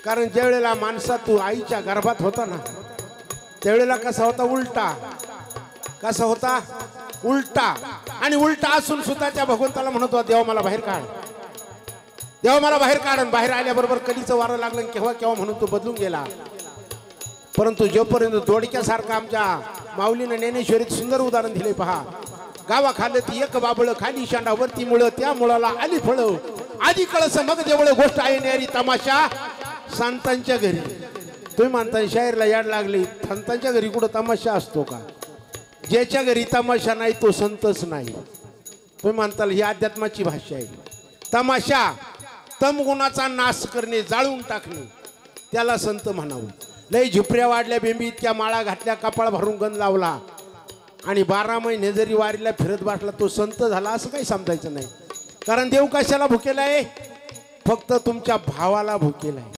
कारण ज्या वेळेला माणसा तू आईच्या गर्भात होता ना त्यावेळेला कसा होता उलटा, कसा होता उलटा, आणि उलटा असून सुद्धा त्या भगवंताला म्हणत होता देवा मला बाहेर काढ, देवा मला बाहेर काढ. बाहेर आल्याबरोबर कलीचं वारं लागलं केव्हा केव्हा म्हणून तो बदलून गेला. परंतु जोपर्यंत दोडक्यासारखं आमच्या माऊलीने ज्ञानेश्वरीत सुंदर उदाहरण दिले पहा. गावाखाली ती एक बाबळ खाली शांडावरती मुळं त्या मुळाला आली फळं आधी कळस मग देवळ गोष्ट आहे न्यारी तमाशा संतांच्या घरी. तुम्ही म्हणता शाहीरला याड लागली, संतांच्या घरी कुठं तमाशा असतो का? ज्याच्या घरी तमाशा नाही तो संतच नाही. तुम्ही म्हणताल ही अध्यात्माची भाषा आहे. तमाशा तम गुणाचा नाश करणे, जाळून टाकणे, त्याला संत म्हणावं. लय झुपऱ्या वाढल्या, बेंबी इतक्या माळा घातल्या, कपाळ भरून गंध लावला आणि 12 महिने जरी वारीला फिरत बसला तो संत झाला असं काही समजायचं नाही. कारण देव कशाला भुकेला आहे? फक्त तुमच्या भावाला भुकेला आहे.